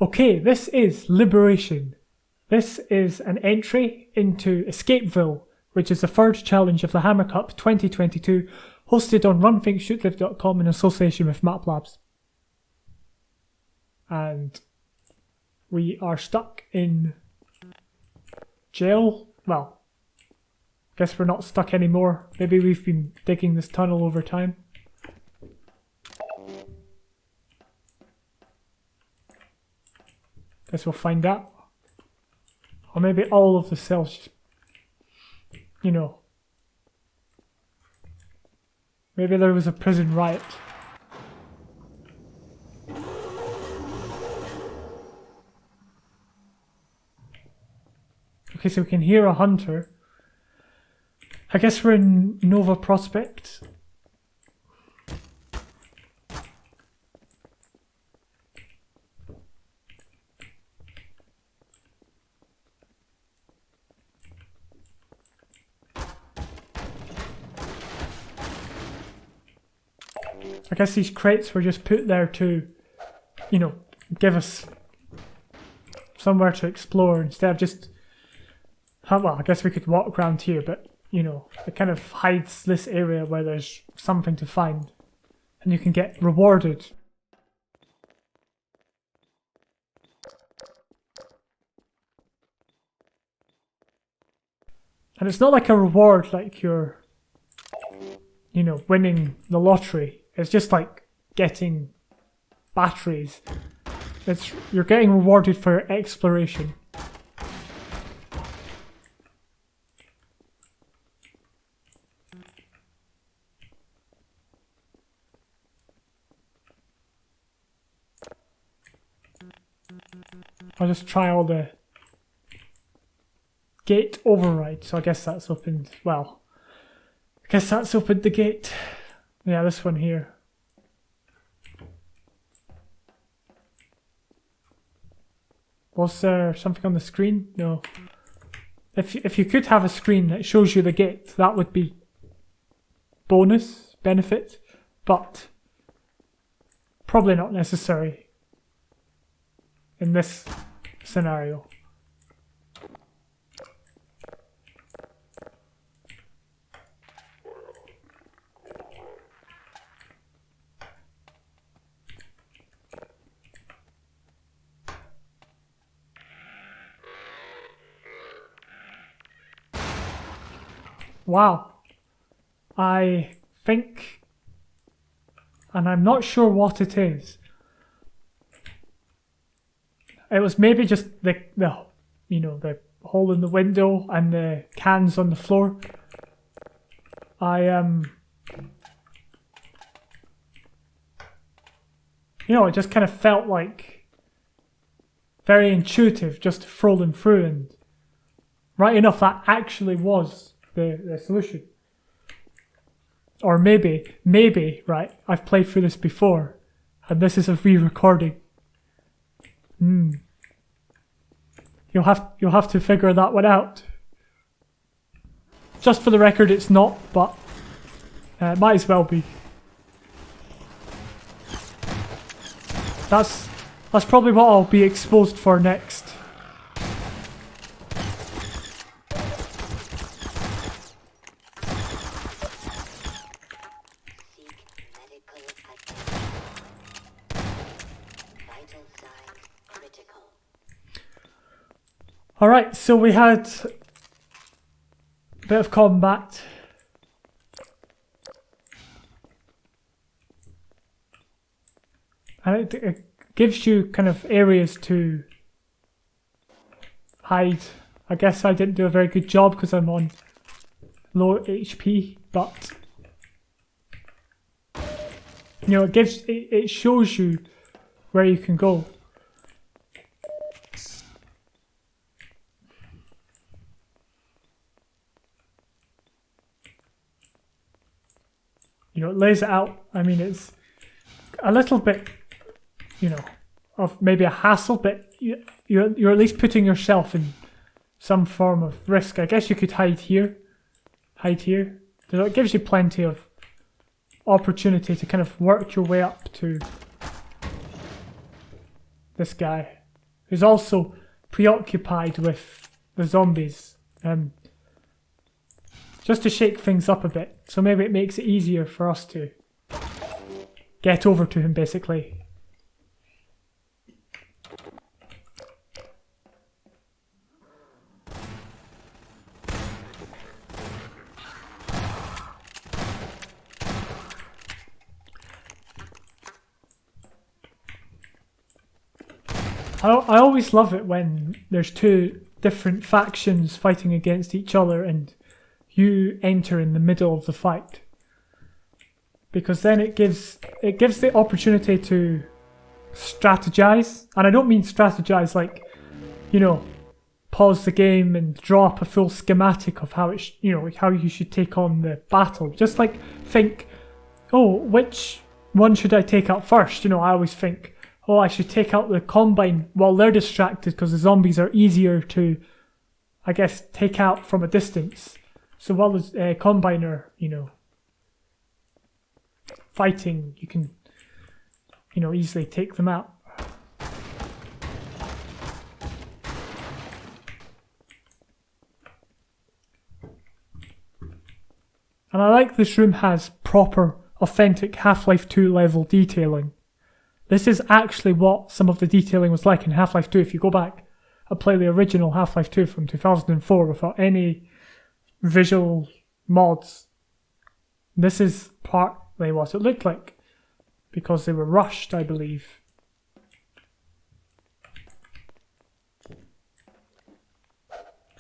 Okay, this is Liberation. This is an entry into EscapeVille, which is the third challenge of the Hammer Cup 2022, hosted on RunThinkShootLive.com in association with MapLabs. And we are stuck in jail. Well, I guess we're not stuck anymore. Maybe we've been digging this tunnel over time. Guess we'll find out. Or maybe all of the cells just, you know. Maybe there was a prison riot. Okay, so we can hear a hunter. I guess we're in Nova Prospect. I guess these crates were just put there to, you know, give us somewhere to explore instead of just... Well, I guess we could walk around here, but, you know, it kind of hides this area where there's something to find. And you can get rewarded. And it's not like a reward like you're, you know, winning the lottery. It's just like getting batteries. You're getting rewarded for your exploration. I'll just try all the gate override, so I guess that's opened. Well, I guess that's opened the gate. Yeah, this one here. Was there something on the screen? No. If you could have a screen that shows you the gate, that would be bonus benefit, but probably not necessary in this scenario. Wow, I think, and I'm not sure what it is. It was maybe just the you know, the hole in the window and the cans on the floor. You know, it just kind of felt like very intuitive, just to throw them through, and right enough that actually was the solution. Or maybe, right, I've played through this before, and this is a re-recording. You'll have to figure that one out. Just for the record, it's not, but it might as well be. That's probably what I'll be exposed for next. Alright, so we had a bit of combat. And it gives you kind of areas to hide. I guess I didn't do a very good job because I'm on low HP, but you know, it shows you where you can go. You know, it lays it out. I mean, it's a little bit, you know, of maybe a hassle, but you're at least putting yourself in some form of risk. I guess you could hide here. It gives you plenty of opportunity to kind of work your way up to this guy. who's also preoccupied with the zombies. Just to shake things up a bit, so maybe it makes it easier for us to get over to him, basically. I always love it when there's two different factions fighting against each other and you enter in the middle of the fight, because then it gives the opportunity to strategize. And I don't mean strategize like, you know, pause the game and draw up a full schematic of how it how you should take on the battle. Just like think, oh, which one should I take out first? You know, I always think, oh, I should take out the Combine while they're distracted because the zombies are easier to, I guess, take out from a distance. So while the Combine are, you know, fighting, you can, you know, easily take them out. And I like this room has proper, authentic Half-Life 2 level detailing. This is actually what some of the detailing was like in Half-Life 2. If you go back and play the original Half-Life 2 from 2004 without any visual mods, this is partly what it looked like, because they were rushed, I believe.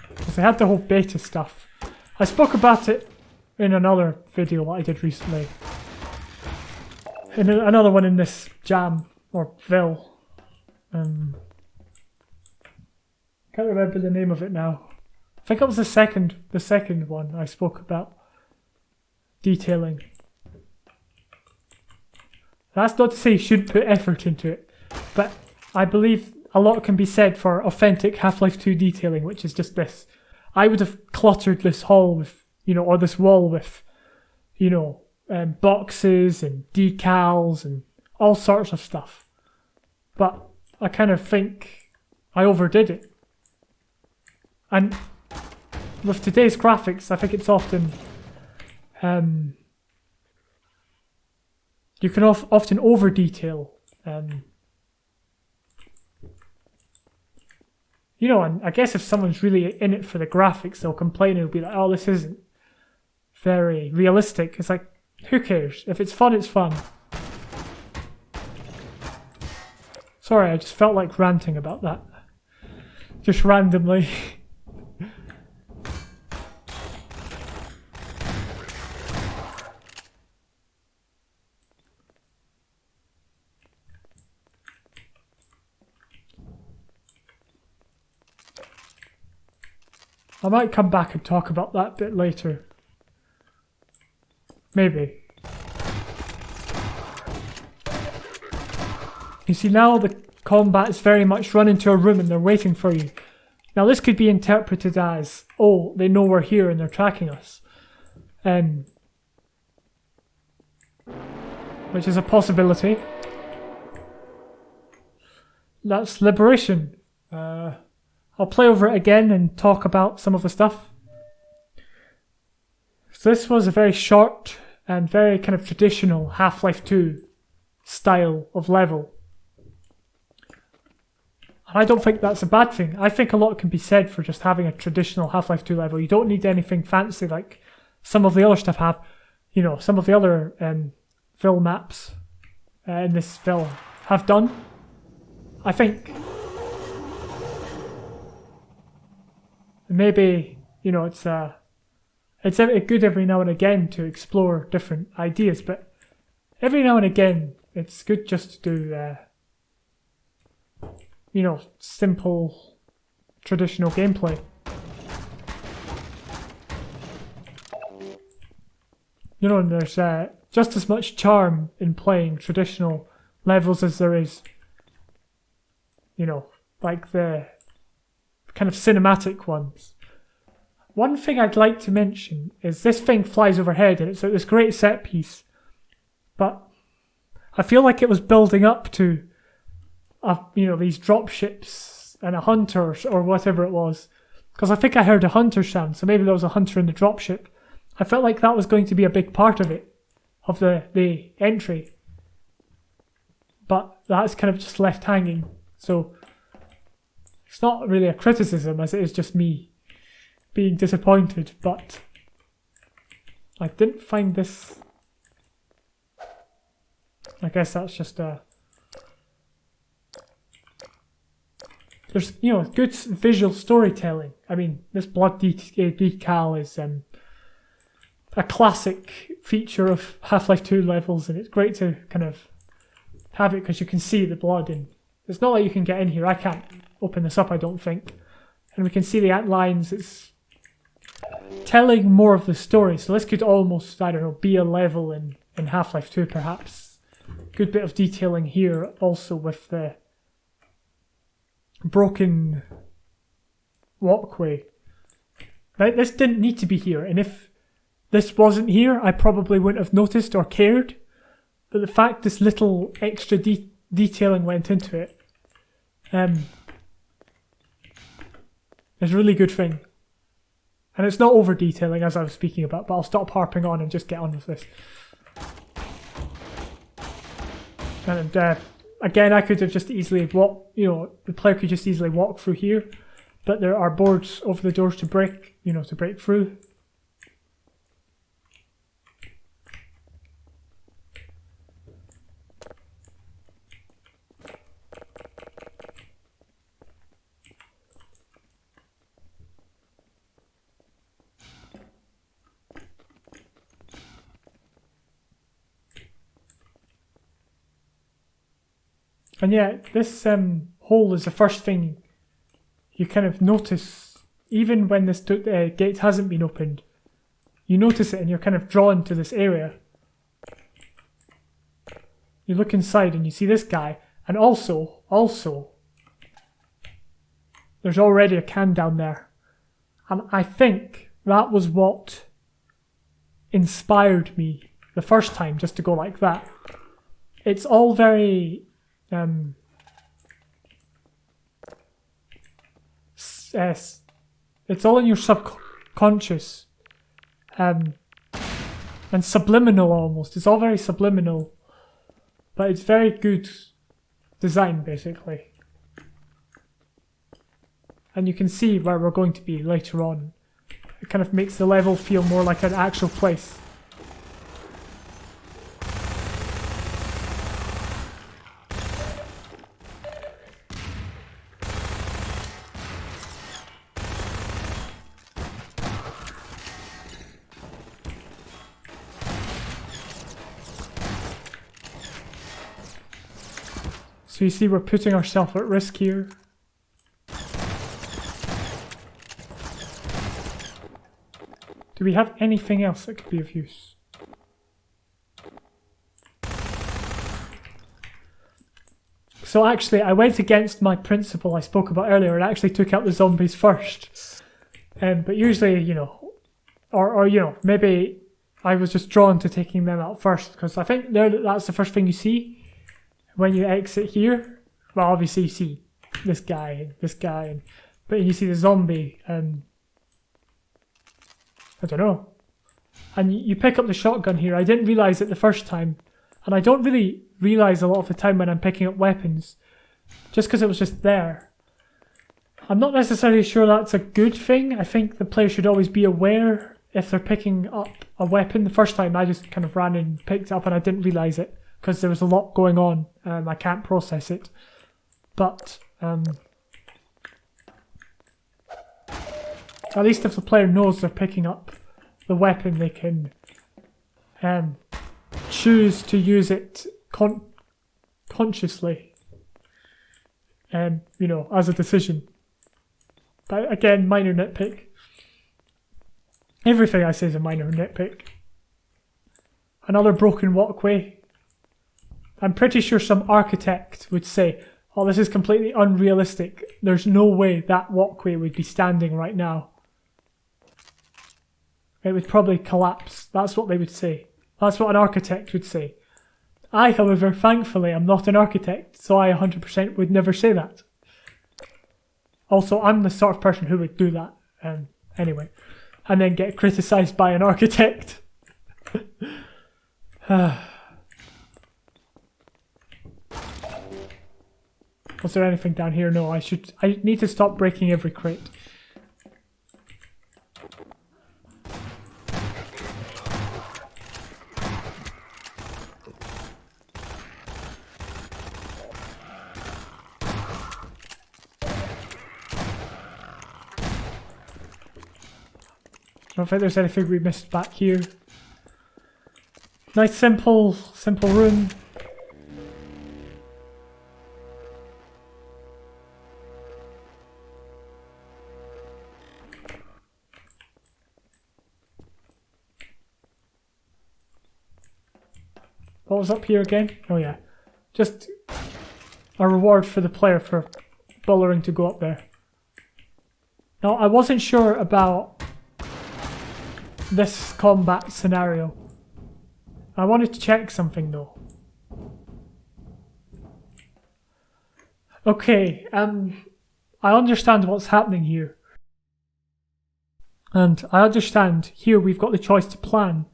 Because they had the whole beta stuff. I spoke about it in another video that I did recently. In another one in this jam, or Ville. Can't remember the name of it now. I think it was the second one I spoke about detailing. That's not to say you shouldn't put effort into it, but I believe a lot can be said for authentic Half-Life 2 detailing, which is just this. I would have cluttered this hall with, you know, or this wall with, you know, boxes and decals and all sorts of stuff. But I kind of think I overdid it. And with today's graphics, I think it's often you can often over detail. You know, and I guess if someone's really in it for the graphics, they'll complain. It'll be like, oh, this isn't very realistic. It's like, who cares? If it's fun, it's fun. Sorry, I just felt like ranting about that. Just randomly. I might come back and talk about that bit later. Maybe. You see, now the combat is very much run into a room and they're waiting for you. Now this could be interpreted as, oh, they know we're here and they're tracking us. Which is a possibility. That's Liberation. I'll play over it again and talk about some of the stuff. So this was a very short and very kind of traditional Half-Life 2 style of level. And I don't think that's a bad thing. I think a lot can be said for just having a traditional Half-Life 2 level. You don't need anything fancy like some of the other stuff have. You know, some of the other Ville maps in this Ville have done. I think maybe, you know, it's good every now and again to explore different ideas, but every now and again it's good just to do, you know, simple traditional gameplay. You know, and there's just as much charm in playing traditional levels as there is, you know, like the kind of cinematic ones. One thing I'd like to mention is this thing flies overhead and it's like this great set piece, but I feel like it was building up to, you know, these drop ships and a hunter or whatever it was. Because I think I heard a hunter sound, so maybe there was a hunter in the dropship. I felt like that was going to be a big part of it, of the entry. But that's kind of just left hanging. So it's not really a criticism as it is just me being disappointed, but I didn't find this. I guess that's just there's, you know, good visual storytelling. I mean, this blood decal is a classic feature of Half-Life 2 levels, and it's great to kind of have it because you can see the blood, and it's not like you can get in here. I can't open this up, I don't think. And we can see the ant lines. It's telling more of the story. So this could almost, I don't know, be a level in Half-Life 2 perhaps. Good bit of detailing here also with the broken walkway. Right, this didn't need to be here, and if this wasn't here, I probably wouldn't have noticed or cared. But the fact this little extra detailing went into it is a really good thing. And it's not over detailing as I was speaking about, but I'll stop harping on and just get on with this. And again, I could have just easily walked, you know, the player could just easily walk through here, but there are boards over the doors to break, you know, to break through. And yeah, this hole is the first thing you kind of notice, even when this gate hasn't been opened. You notice it and you're kind of drawn to this area. You look inside and you see this guy, and also, there's already a can down there. And I think that was what inspired me the first time just to go like that. It's all very it's all in your subconscious and subliminal almost. It's all very subliminal, but it's very good design basically. And you can see where we're going to be later on. It kind of makes the level feel more like an actual place. So you see we're putting ourselves at risk here. Do we have anything else that could be of use? So actually I went against my principle I spoke about earlier and actually took out the zombies first. But usually, you know, or you know, maybe I was just drawn to taking them out first because I think that's the first thing you see. When you exit here, well, obviously you see this guy, but you see the zombie, I don't know. And you pick up the shotgun here. I didn't realise it the first time, and I don't really realise a lot of the time when I'm picking up weapons, just because it was just there. I'm not necessarily sure that's a good thing. I think the player should always be aware if they're picking up a weapon. The first time I just kind of ran and picked it up and I didn't realise it. Because there was a lot going on, I can't process it. But at least if the player knows they're picking up the weapon, they can choose to use it consciously, you know, as a decision. But again, minor nitpick. Everything I say is a minor nitpick. Another broken walkway. I'm pretty sure some architect would say, oh, this is completely unrealistic. There's no way that walkway would be standing right now. It would probably collapse. That's what they would say. That's what an architect would say. I, however, thankfully, am not an architect, so I 100% would never say that. Also, I'm the sort of person who would do that anyway, and then get criticised by an architect. Was there anything down here? No, I need to stop breaking every crate. I don't think there's anything we missed back here. Nice simple room. What was up here again? Oh yeah. Just a reward for the player for bothering to go up there. Now, I wasn't sure about this combat scenario. I wanted to check something though. Okay, I understand what's happening here. And I understand here we've got the choice to plan.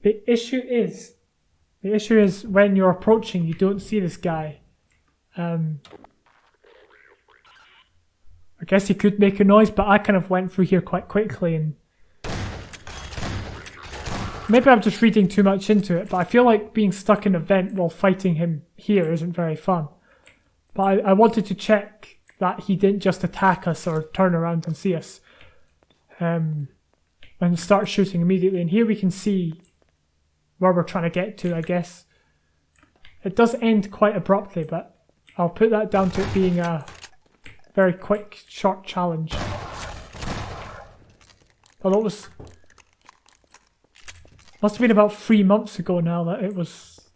The issue is when you're approaching, you don't see this guy. I guess he could make a noise, but I kind of went through here quite quickly, and maybe I'm just reading too much into it, but I feel like being stuck in a vent while fighting him here isn't very fun. But I wanted to check that he didn't just attack us or turn around and see us. And start shooting immediately. And here we can see where we're trying to get to, I guess. It does end quite abruptly, but I'll put that down to it being a very quick, short challenge. Although it must have been about 3 months ago now that it was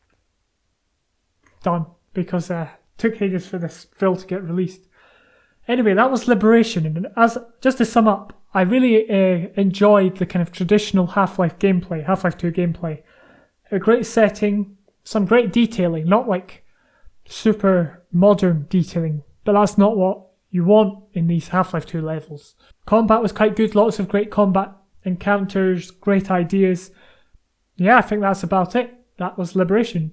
done, because it took ages for this Ville to get released. Anyway, that was Liberation, and just to sum up, I really enjoyed the kind of traditional Half-Life gameplay, Half-Life 2 gameplay. A great setting, some great detailing, not like super modern detailing, but that's not what you want in these Half-Life 2 levels. Combat was quite good, lots of great combat encounters, great ideas. Yeah, I think that's about it. That was Liberation.